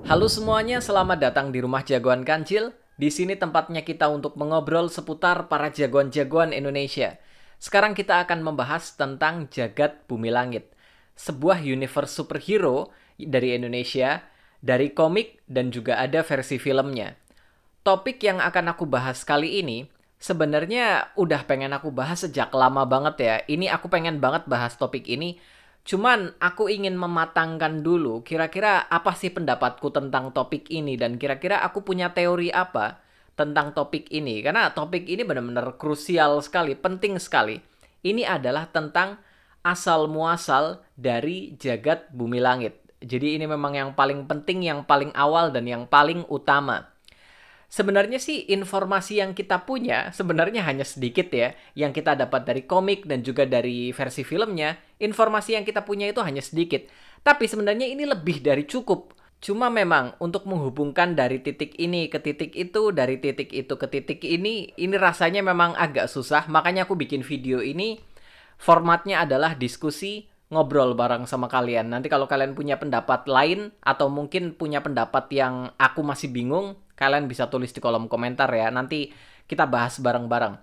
Halo semuanya, selamat datang di Rumah Jagoan Kancil. Di sini tempatnya kita untuk mengobrol seputar para jagoan-jagoan Indonesia. Sekarang kita akan membahas tentang Jagat Bumi Langit, sebuah universe superhero dari Indonesia, dari komik dan juga ada versi filmnya. Topik yang akan aku bahas kali ini sebenarnya udah pengen aku bahas sejak lama banget ya. Ini aku pengen banget bahas topik ini. Cuman aku ingin mematangkan dulu kira-kira apa sih pendapatku tentang topik ini dan kira-kira aku punya teori apa tentang topik ini. Karena topik ini benar-benar krusial sekali, penting sekali. Ini adalah tentang asal muasal dari jagat bumi langit. Jadi ini memang yang paling penting, yang paling awal dan yang paling utama. Sebenarnya sih informasi yang kita punya sebenarnya hanya sedikit ya. Yang kita dapat dari komik dan juga dari versi filmnya, informasi yang kita punya itu hanya sedikit. Tapi sebenarnya ini lebih dari cukup. Cuma memang untuk menghubungkan dari titik ini ke titik itu, dari titik itu ke titik ini rasanya memang agak susah. Makanya aku bikin video ini, formatnya adalah diskusi ngobrol bareng sama kalian. Nanti kalau kalian punya pendapat lain atau mungkin punya pendapat yang aku masih bingung, kalian bisa tulis di kolom komentar ya. Nanti kita bahas bareng-bareng.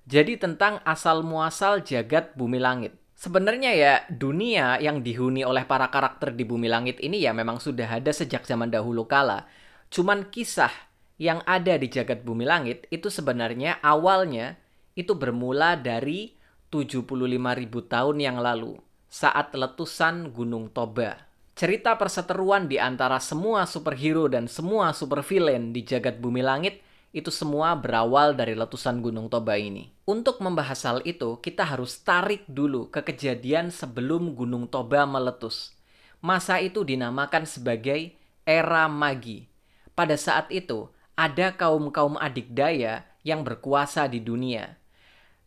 Jadi tentang asal muasal jagat bumi langit. Sebenarnya ya dunia yang dihuni oleh para karakter di bumi langit ini ya memang sudah ada sejak zaman dahulu kala. Cuman kisah yang ada di jagat bumi langit itu sebenarnya awalnya itu bermula dari 75.000 tahun yang lalu saat letusan Gunung Toba. Cerita perseteruan di antara semua superhero dan semua supervillain di jagat bumi langit itu semua berawal dari letusan Gunung Toba ini. Untuk membahas hal itu, kita harus tarik dulu ke kejadian sebelum Gunung Toba meletus. Masa itu dinamakan sebagai era Magi. Pada saat itu, ada kaum-kaum adikdaya yang berkuasa di dunia.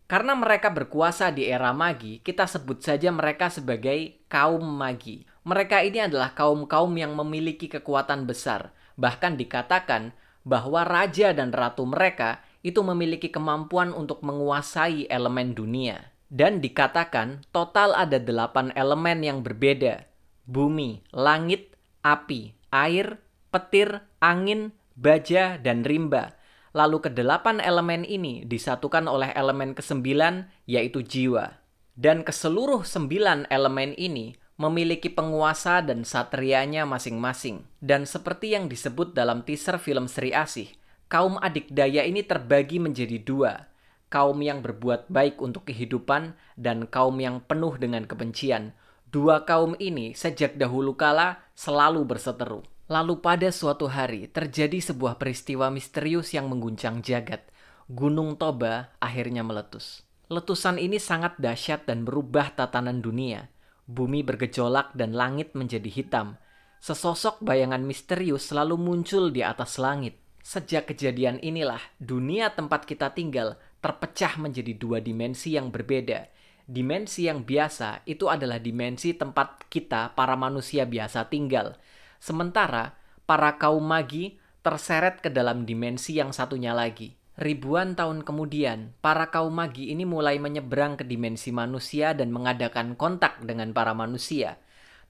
Karena mereka berkuasa di era Magi, kita sebut saja mereka sebagai kaum Magi. Mereka ini adalah kaum-kaum yang memiliki kekuatan besar. Bahkan dikatakan bahwa raja dan ratu mereka itu memiliki kemampuan untuk menguasai elemen dunia. Dan dikatakan total ada 8 elemen yang berbeda. Bumi, langit, api, air, petir, angin, baja, dan rimba. Lalu kedelapan elemen ini disatukan oleh elemen kesembilan, yaitu jiwa. Dan keseluruh 9 elemen ini memiliki penguasa dan satrianya masing-masing. Dan seperti yang disebut dalam teaser film Sri Asih, kaum adikdaya ini terbagi menjadi 2. Kaum yang berbuat baik untuk kehidupan dan kaum yang penuh dengan kebencian. 2 kaum ini sejak dahulu kala selalu berseteru. Lalu pada suatu hari terjadi sebuah peristiwa misterius yang mengguncang jagat. Gunung Toba akhirnya meletus. Letusan ini sangat dahsyat dan merubah tatanan dunia. Bumi bergejolak dan langit menjadi hitam. Sesosok bayangan misterius selalu muncul di atas langit. Sejak kejadian inilah, dunia tempat kita tinggal terpecah menjadi 2 dimensi yang berbeda. Dimensi yang biasa itu adalah dimensi tempat kita, para manusia biasa tinggal. Sementara, para kaum Magi terseret ke dalam dimensi yang satunya lagi. Ribuan tahun kemudian, para kaum Magi ini mulai menyeberang ke dimensi manusia dan mengadakan kontak dengan para manusia.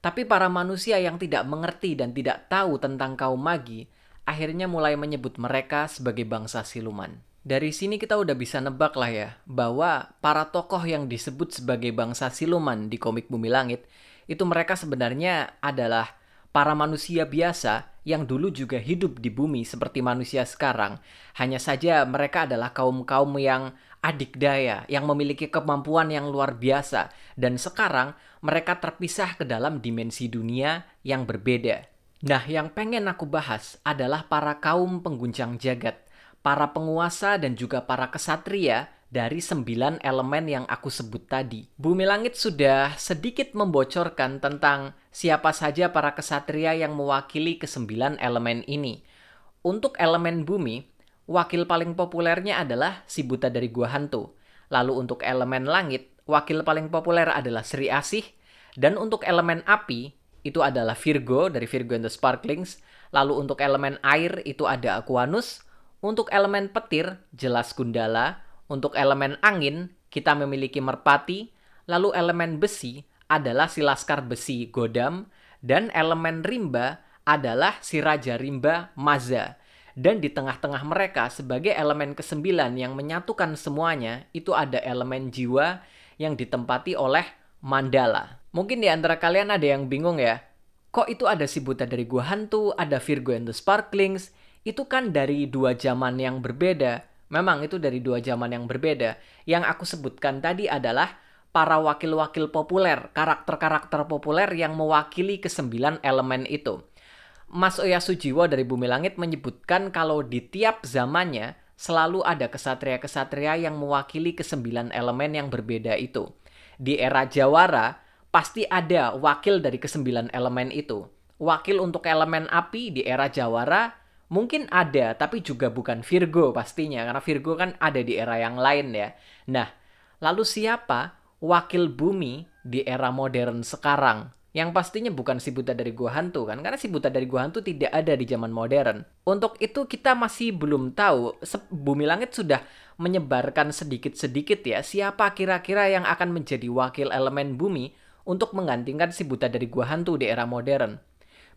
Tapi para manusia yang tidak mengerti dan tidak tahu tentang kaum Magi, akhirnya mulai menyebut mereka sebagai bangsa siluman. Dari sini kita udah bisa nebak lah ya, bahwa para tokoh yang disebut sebagai bangsa siluman di komik Bumi Langit, itu mereka sebenarnya adalah para manusia biasa yang dulu juga hidup di bumi seperti manusia sekarang. Hanya saja mereka adalah kaum-kaum yang adikdaya, yang memiliki kemampuan yang luar biasa. Dan sekarang mereka terpisah ke dalam dimensi dunia yang berbeda. Nah, yang pengen aku bahas adalah para kaum pengguncang jagat, para penguasa dan juga para kesatria dari 9 elemen yang aku sebut tadi. Bumi Langit sudah sedikit membocorkan tentang siapa saja para kesatria yang mewakili ke-9 elemen ini. Untuk elemen bumi, wakil paling populernya adalah si buta dari gua hantu. Lalu untuk elemen langit, wakil paling populer adalah Sri Asih. Dan untuk elemen api, itu adalah Virgo dari Virgo and the Sparklings. Lalu untuk elemen air, itu ada Aquanus. Untuk elemen petir, jelas Gundala. Untuk elemen angin, kita memiliki Merpati. Lalu elemen besi adalah si Laskar Besi Godam. Dan elemen rimba adalah si Raja Rimba Maza. Dan di tengah-tengah mereka sebagai elemen kesembilan yang menyatukan semuanya, itu ada elemen jiwa yang ditempati oleh Mandala. Mungkin di antara kalian ada yang bingung ya, kok itu ada si Buta dari Gua Hantu, ada Virgo and the Sparklings, itu kan dari dua zaman yang berbeda. Memang itu dari dua zaman yang berbeda. Yang aku sebutkan tadi adalah para wakil-wakil populer, karakter-karakter populer yang mewakili kesembilan elemen itu. Mas Oya Sujiwo dari Bumi Langit menyebutkan kalau di tiap zamannya selalu ada kesatria-kesatria yang mewakili kesembilan elemen yang berbeda itu. Di era Jawara, pasti ada wakil dari kesembilan elemen itu. Wakil untuk elemen api di era Jawara mungkin ada, tapi juga bukan Virgo pastinya, karena Virgo kan ada di era yang lain ya. Nah, lalu siapa wakil bumi di era modern sekarang? Yang pastinya bukan si Buta dari Gua Hantu kan, karena si Buta dari Gua Hantu tidak ada di zaman modern. Untuk itu kita masih belum tahu. Bumi Langit sudah menyebarkan sedikit-sedikit ya siapa kira-kira yang akan menjadi wakil elemen bumi untuk menggantikan si Buta dari Gua Hantu di era modern.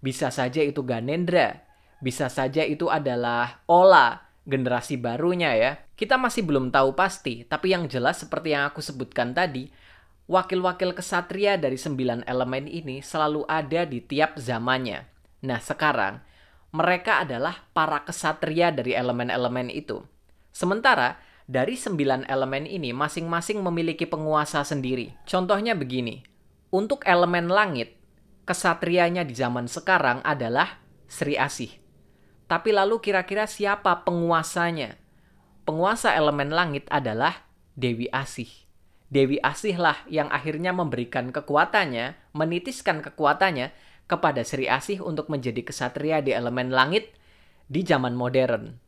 Bisa saja itu Ganendra, bisa saja itu adalah Ola, generasi barunya ya. Kita masih belum tahu pasti, tapi yang jelas seperti yang aku sebutkan tadi, wakil-wakil kesatria dari 9 elemen ini selalu ada di tiap zamannya. Nah sekarang, mereka adalah para kesatria dari elemen-elemen itu. Sementara, dari 9 elemen ini masing-masing memiliki penguasa sendiri. Contohnya begini, untuk elemen langit, kesatrianya di zaman sekarang adalah Sri Asih. Tapi lalu kira-kira siapa penguasanya? Penguasa elemen langit adalah Dewi Asih. Dewi Asih lah yang akhirnya memberikan kekuatannya, menitiskan kekuatannya kepada Sri Asih untuk menjadi kesatria di elemen langit di zaman modern.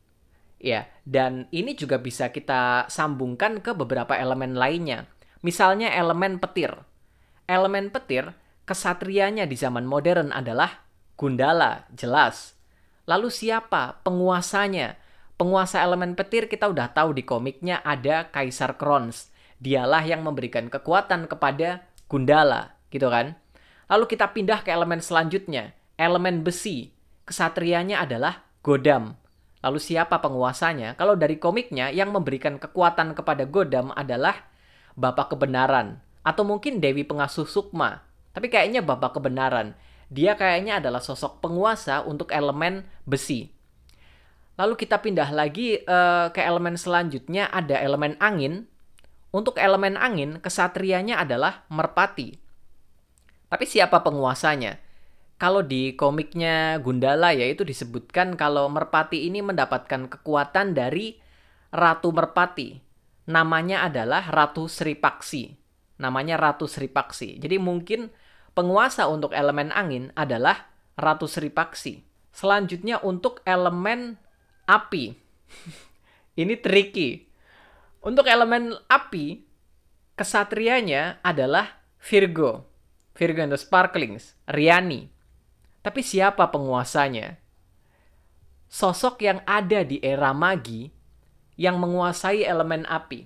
Ya, dan ini juga bisa kita sambungkan ke beberapa elemen lainnya. Misalnya elemen petir. Elemen petir, kesatrianya di zaman modern adalah Gundala, jelas. Lalu siapa penguasanya? Penguasa elemen petir kita udah tahu di komiknya ada Kaisar Krons. Dialah yang memberikan kekuatan kepada Gundala, gitu kan? Lalu kita pindah ke elemen selanjutnya, elemen besi. Kesatrianya adalah Godam. Lalu siapa penguasanya? Kalau dari komiknya yang memberikan kekuatan kepada Godam adalah Bapak Kebenaran atau mungkin Dewi Pengasuh Sukma. Tapi kayaknya Bapak Kebenaran. Dia kayaknya adalah sosok penguasa untuk elemen besi. Lalu kita pindah lagi ke elemen selanjutnya, ada elemen angin. Untuk elemen angin, kesatrianya adalah Merpati. Tapi siapa penguasanya? Kalau di komiknya Gundala ya itu disebutkan kalau Merpati ini mendapatkan kekuatan dari Ratu Merpati. Namanya adalah Ratu Sripaksi. Namanya Ratu Sripaksi. Jadi mungkin penguasa untuk elemen angin adalah Ratu Sripaksi. Selanjutnya untuk elemen api. Ini tricky. Untuk elemen api, kesatrianya adalah Virgo. Virgo and the Sparklings, Riani. Tapi siapa penguasanya? Sosok yang ada di era magi yang menguasai elemen api.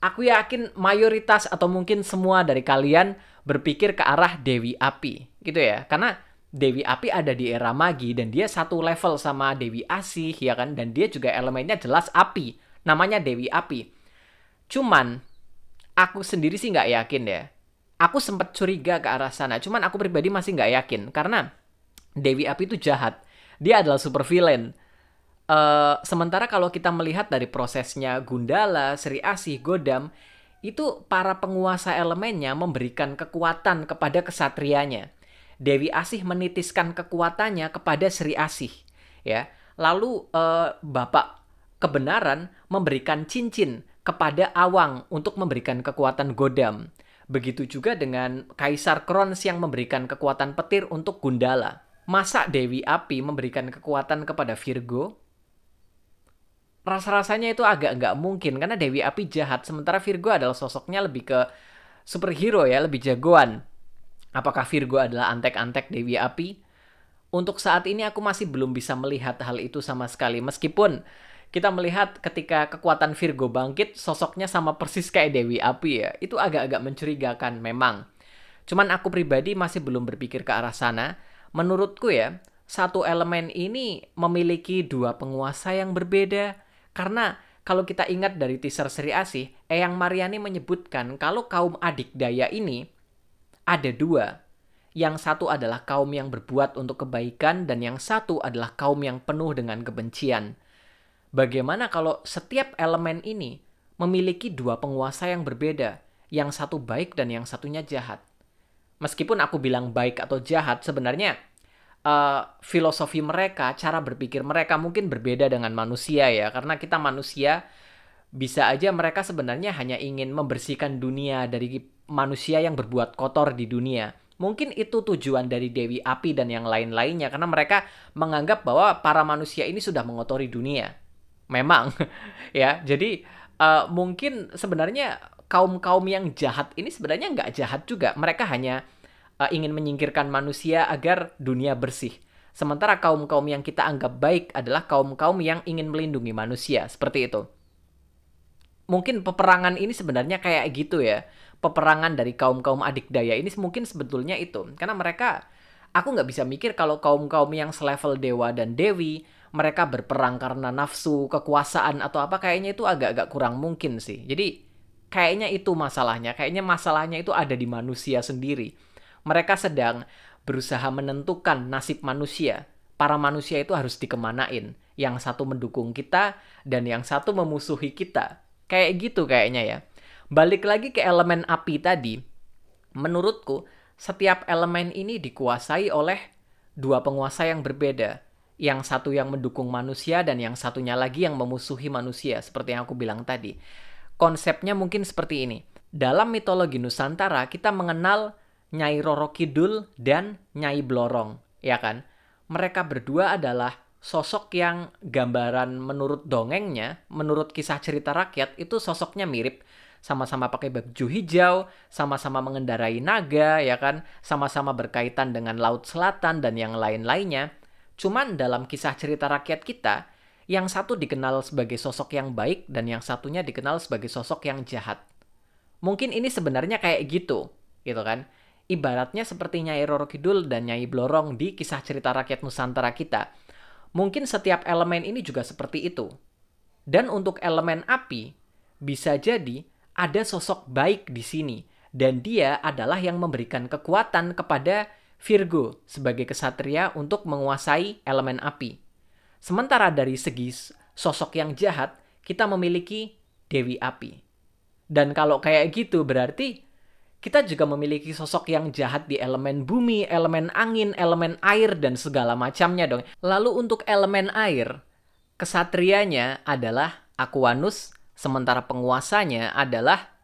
Aku yakin mayoritas atau mungkin semua dari kalian berpikir ke arah Dewi Api. Gitu ya, karena Dewi Api ada di era magi dan dia satu level sama Dewi Asih ya kan. Dan dia juga elemennya jelas api. Namanya Dewi Api. Cuman, aku sendiri sih nggak yakin ya. Aku sempat curiga ke arah sana. Cuman aku pribadi masih nggak yakin. Karena Dewi Api itu jahat. Dia adalah super villain. Sementara kalau kita melihat dari prosesnya Gundala, Sri Asih, Godam, itu para penguasa elemennya memberikan kekuatan kepada kesatrianya. Dewi Asih menitiskan kekuatannya kepada Sri Asih. Ya. Lalu Bapak Kebenaran memberikan cincin kepada Awang untuk memberikan kekuatan Godam. Begitu juga dengan Kaisar Krons yang memberikan kekuatan petir untuk Gundala. Masa Dewi Api memberikan kekuatan kepada Virgo? Rasa-rasanya itu agak nggak mungkin, karena Dewi Api jahat, sementara Virgo adalah sosoknya lebih ke superhero ya, lebih jagoan. Apakah Virgo adalah antek-antek Dewi Api? Untuk saat ini aku masih belum bisa melihat hal itu sama sekali, meskipun kita melihat ketika kekuatan Virgo bangkit, sosoknya sama persis kayak Dewi Api ya. Itu agak-agak mencurigakan memang. Cuman aku pribadi masih belum berpikir ke arah sana. Menurutku ya, satu elemen ini memiliki dua penguasa yang berbeda? Karena kalau kita ingat dari teaser Sri Asih, Eyang Mariani menyebutkan kalau kaum adik daya ini ada dua. Yang satu adalah kaum yang berbuat untuk kebaikan dan yang satu adalah kaum yang penuh dengan kebencian. Bagaimana kalau setiap elemen ini memiliki dua penguasa yang berbeda, yang satu baik dan yang satunya jahat? Meskipun aku bilang baik atau jahat, sebenarnya filosofi mereka, cara berpikir mereka mungkin berbeda dengan manusia ya. Karena kita manusia, bisa aja mereka sebenarnya hanya ingin membersihkan dunia dari manusia yang berbuat kotor di dunia. Mungkin itu tujuan dari Dewi Api dan yang lain-lainnya. Karena mereka menganggap bahwa para manusia ini sudah mengotori dunia. Memang, ya. Jadi mungkin sebenarnya kaum-kaum yang jahat ini sebenarnya nggak jahat juga. Mereka hanya ingin menyingkirkan manusia agar dunia bersih. Sementara kaum-kaum yang kita anggap baik adalah kaum-kaum yang ingin melindungi manusia. Seperti itu. Mungkin peperangan ini sebenarnya kayak gitu ya. Peperangan dari kaum-kaum adik daya ini mungkin sebetulnya itu. Karena mereka, aku nggak bisa mikir kalau kaum-kaum yang selevel dewa dan dewi, mereka berperang karena nafsu, kekuasaan, atau apa, kayaknya itu agak-agak kurang mungkin sih. Jadi, kayaknya itu masalahnya. Kayaknya masalahnya itu ada di manusia sendiri. Mereka sedang berusaha menentukan nasib manusia. Para manusia itu harus dikemanain. Yang satu mendukung kita, dan yang satu memusuhi kita. Kayak gitu kayaknya ya. Balik lagi ke elemen api tadi. Menurutku, setiap elemen ini dikuasai oleh dua penguasa yang berbeda. Yang satu yang mendukung manusia dan yang satunya lagi yang memusuhi manusia. Seperti yang aku bilang tadi. Konsepnya mungkin seperti ini. Dalam mitologi Nusantara, kita mengenal Nyai Roro Kidul dan Nyai Blorong. Ya kan? Mereka berdua adalah sosok yang gambaran menurut dongengnya, menurut kisah cerita rakyat, itu sosoknya mirip. Sama-sama pakai baju hijau, sama-sama mengendarai naga, ya kan? Sama-sama berkaitan dengan Laut Selatan dan yang lain-lainnya. Cuman dalam kisah cerita rakyat kita, yang satu dikenal sebagai sosok yang baik dan yang satunya dikenal sebagai sosok yang jahat. Mungkin ini sebenarnya kayak gitu kan? Ibaratnya seperti Nyai Roro Kidul dan Nyai Blorong di kisah cerita rakyat Nusantara kita. Mungkin setiap elemen ini juga seperti itu. Dan untuk elemen api, bisa jadi ada sosok baik di sini. Dan dia adalah yang memberikan kekuatan kepada Virgo sebagai kesatria untuk menguasai elemen api. Sementara dari segi sosok yang jahat, kita memiliki Dewi Api. Dan kalau kayak gitu berarti kita juga memiliki sosok yang jahat di elemen bumi, elemen angin, elemen air, dan segala macamnya dong. Lalu untuk elemen air, kesatrianya adalah Aquanus, sementara penguasanya adalah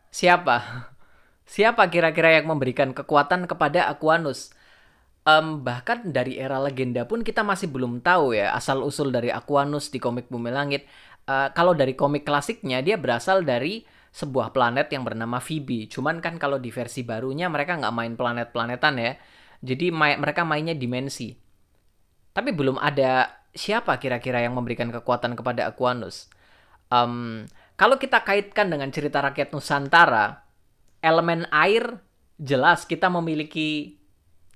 siapa? Siapa kira-kira yang memberikan kekuatan kepada Aquanus? Bahkan dari era legenda pun kita masih belum tahu ya asal-usul dari Aquanus di komik Bumi Langit. Kalau dari komik klasiknya dia berasal dari sebuah planet yang bernama Phoebe. Cuman kan kalau di versi barunya mereka nggak main planet-planetan ya. Jadi mereka mainnya dimensi. Tapi belum ada siapa kira-kira yang memberikan kekuatan kepada Aquanus. Kalau kita kaitkan dengan cerita rakyat Nusantara, elemen air jelas kita memiliki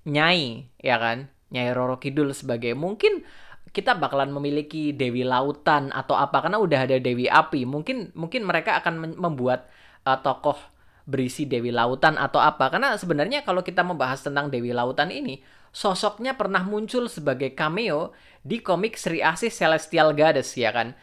Nyai, ya kan? Nyai Roro Kidul sebagai mungkin kita bakalan memiliki Dewi Lautan atau apa karena udah ada Dewi Api. Mungkin mereka akan membuat tokoh berisi Dewi Lautan atau apa. Karena sebenarnya kalau kita membahas tentang Dewi Lautan ini, sosoknya pernah muncul sebagai cameo di komik Sri Asih Celestial Goddess, ya kan?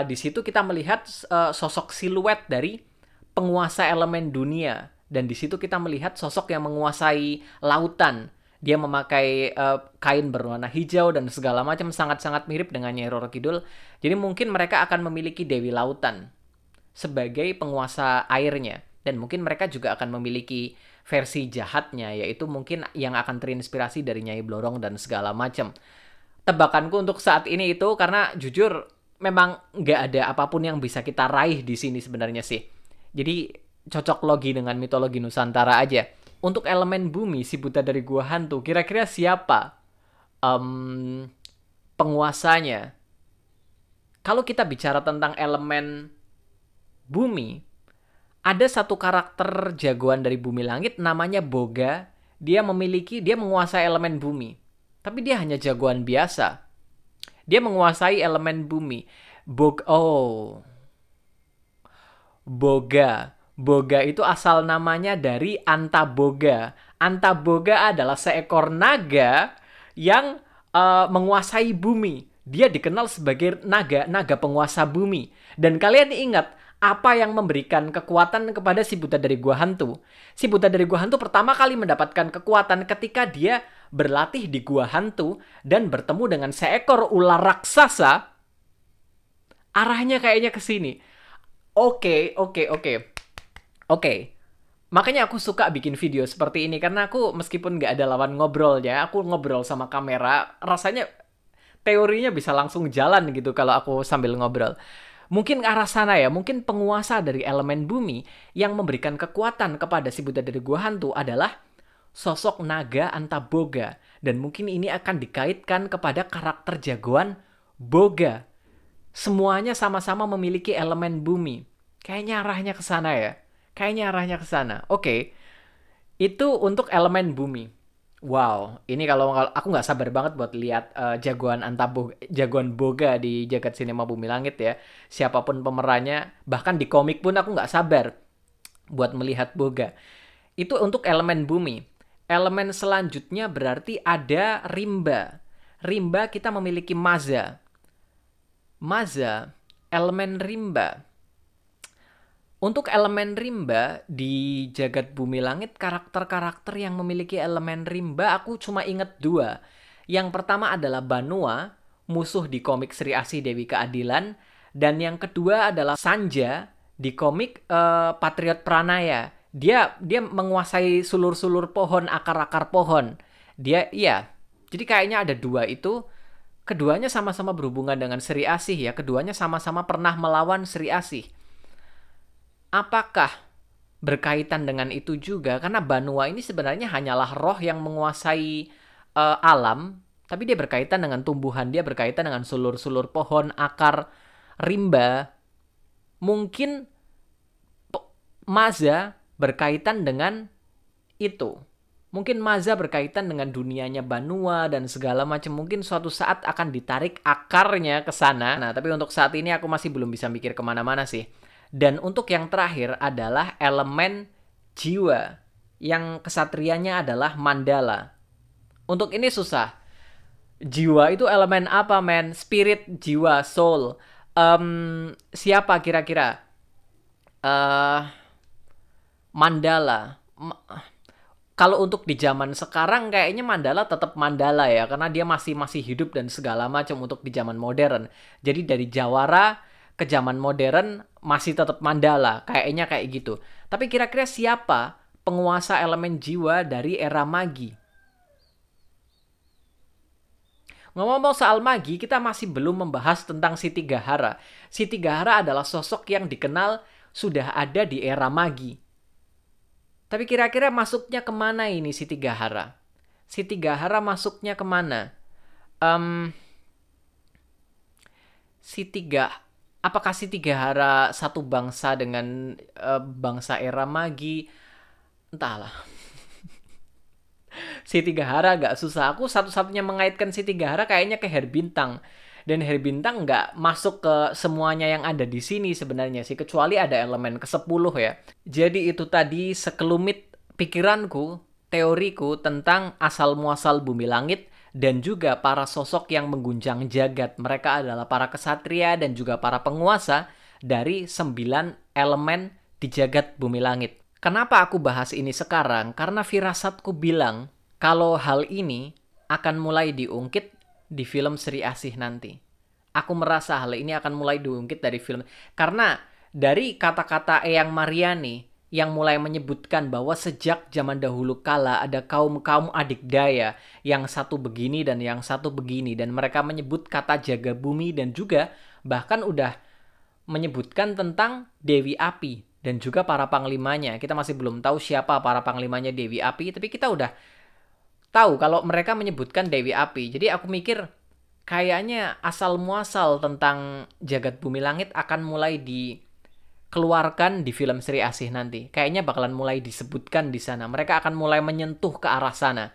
Di situ kita melihat sosok siluet dari penguasa elemen dunia. Dan di situ kita melihat sosok yang menguasai lautan. Dia memakai kain berwarna hijau dan segala macam, sangat-sangat mirip dengan Nyai Roro Kidul. Jadi mungkin mereka akan memiliki Dewi Lautan sebagai penguasa airnya. Dan mungkin mereka juga akan memiliki versi jahatnya, yaitu mungkin yang akan terinspirasi dari Nyai Blorong dan segala macam. Tebakanku untuk saat ini itu karena jujur memang nggak ada apapun yang bisa kita raih di sini sebenarnya sih. Jadi cocok logi dengan mitologi Nusantara aja. Untuk elemen bumi, si buta dari gua hantu, kira-kira siapa penguasanya? Kalau kita bicara tentang elemen bumi, ada satu karakter jagoan dari Bumi Langit namanya Boga. Dia menguasai elemen bumi. Tapi dia hanya jagoan biasa. Dia menguasai elemen bumi. Boga. Boga itu asal namanya dari Antaboga. Antaboga adalah seekor naga yang menguasai bumi. Dia dikenal sebagai naga penguasa bumi. Dan kalian ingat, apa yang memberikan kekuatan kepada si buta dari gua hantu? Si buta dari gua hantu pertama kali mendapatkan kekuatan ketika dia berlatih di gua hantu dan bertemu dengan seekor ular raksasa. Arahnya kayaknya ke sini. Oke. Makanya aku suka bikin video seperti ini, karena aku meskipun nggak ada lawan ngobrolnya, aku ngobrol sama kamera, rasanya teorinya bisa langsung jalan gitu kalau aku sambil ngobrol. Mungkin ke arah sana ya, mungkin penguasa dari elemen bumi yang memberikan kekuatan kepada si buta dari gua hantu adalah sosok naga Antaboga. Dan mungkin ini akan dikaitkan kepada karakter jagoan Boga. Semuanya sama-sama memiliki elemen bumi. Kayaknya arahnya ke sana ya. Oke. Itu untuk elemen bumi. Wow, ini kalau aku nggak sabar banget buat lihat jagoan Boga di jagat sinema Bumi Langit ya. Siapapun pemerannya, bahkan di komik pun aku nggak sabar buat melihat Boga. Itu untuk elemen bumi. Elemen selanjutnya berarti ada rimba. Rimba kita memiliki maza. Elemen rimba. Untuk elemen rimba di jagat bumi langit, karakter-karakter yang memiliki elemen rimba aku cuma inget 2. Yang pertama adalah Banua, musuh di komik Sri Asih Dewi Keadilan. Dan yang kedua adalah Sanja di komik Patriot Pranaya. Dia menguasai sulur-sulur pohon, akar-akar pohon. Jadi kayaknya ada 2 itu. Keduanya sama-sama berhubungan dengan Sri Asih ya. Keduanya sama-sama pernah melawan Sri Asih. Apakah berkaitan dengan itu juga? Karena Banua ini sebenarnya hanyalah roh yang menguasai alam, tapi dia berkaitan dengan tumbuhan, dia berkaitan dengan sulur-sulur pohon, akar rimba. Mungkin Maza berkaitan dengan itu. Mungkin Maza berkaitan dengan dunianya Banua dan segala macam. Mungkin suatu saat akan ditarik akarnya ke sana. Nah, tapi untuk saat ini aku masih belum bisa mikir kemana-mana sih. Dan untuk yang terakhir adalah elemen jiwa, yang kesatrianya adalah Mandala. Untuk ini susah. Jiwa itu elemen apa, men? Spirit, jiwa, soul. Siapa kira-kira? Mandala. Kalau untuk di zaman sekarang kayaknya Mandala tetap Mandala ya, karena dia masih hidup dan segala macam untuk di zaman modern. Jadi dari Jawara ke zaman modern masih tetap Mandala, kayaknya kayak gitu. Tapi kira-kira siapa penguasa elemen jiwa dari era Magi? Ngomong-ngomong soal Magi, kita masih belum membahas tentang Siti Gahara. Siti Gahara adalah sosok yang dikenal sudah ada di era Magi. Tapi kira-kira masuknya kemana ini Siti Gahara? Siti Gahara masuknya kemana? Apakah Siti Gahara satu bangsa dengan bangsa era Magi? Entahlah. Siti Gahara agak susah. Aku satu-satunya mengaitkan Siti Gahara kayaknya ke Herbintang. Dan Herbintang nggak masuk ke semuanya yang ada di sini sebenarnya sih. Kecuali ada elemen ke-10 ya. Jadi itu tadi sekelumit pikiranku, teoriku tentang asal-muasal bumi langit dan juga para sosok yang mengguncang jagat. Mereka adalah para kesatria dan juga para penguasa dari 9 elemen di jagat bumi langit. Kenapa aku bahas ini sekarang? Karena firasatku bilang kalau hal ini akan mulai diungkit di film Sri Asih nanti. Aku merasa hal ini akan mulai diungkit dari film. Karena dari kata-kata Eyang Mariani yang mulai menyebutkan bahwa sejak zaman dahulu kala ada kaum-kaum adikdaya yang satu begini dan yang satu begini. Dan mereka menyebut kata jaga bumi dan juga bahkan udah menyebutkan tentang Dewi Api dan juga para panglimanya. Kita masih belum tahu siapa para panglimanya Dewi Api, tapi kita udah tahu kalau mereka menyebutkan Dewi Api. Jadi aku mikir kayaknya asal-muasal tentang jagat bumi langit akan mulai dikeluarkan di film Sri Asih nanti. Kayaknya bakalan mulai disebutkan di sana. Mereka akan mulai menyentuh ke arah sana.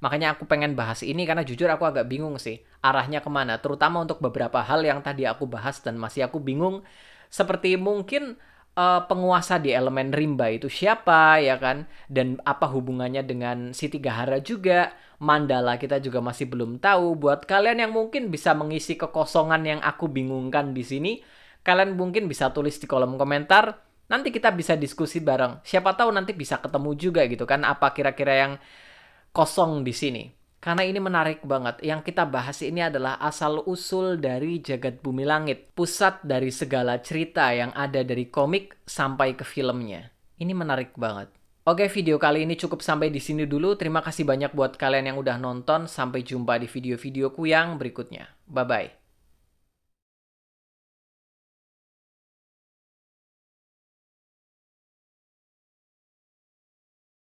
Makanya aku pengen bahas ini karena jujur aku agak bingung sih arahnya kemana. Terutama untuk beberapa hal yang tadi aku bahas dan masih aku bingung. Seperti mungkin penguasa di elemen rimba itu siapa ya kan? Dan apa hubungannya dengan si Tiga Hara juga. Mandala kita juga masih belum tahu. Buat kalian yang mungkin bisa mengisi kekosongan yang aku bingungkan di sini, kalian mungkin bisa tulis di kolom komentar. Nanti kita bisa diskusi bareng. Siapa tahu nanti bisa ketemu juga gitu kan apa kira-kira yang kosong di sini. Karena ini menarik banget. Yang kita bahas ini adalah asal-usul dari jagat bumi langit. Pusat dari segala cerita yang ada dari komik sampai ke filmnya. Ini menarik banget. Oke, video kali ini cukup sampai di sini dulu. Terima kasih banyak buat kalian yang udah nonton. Sampai jumpa di video-videoku yang berikutnya. Bye-bye.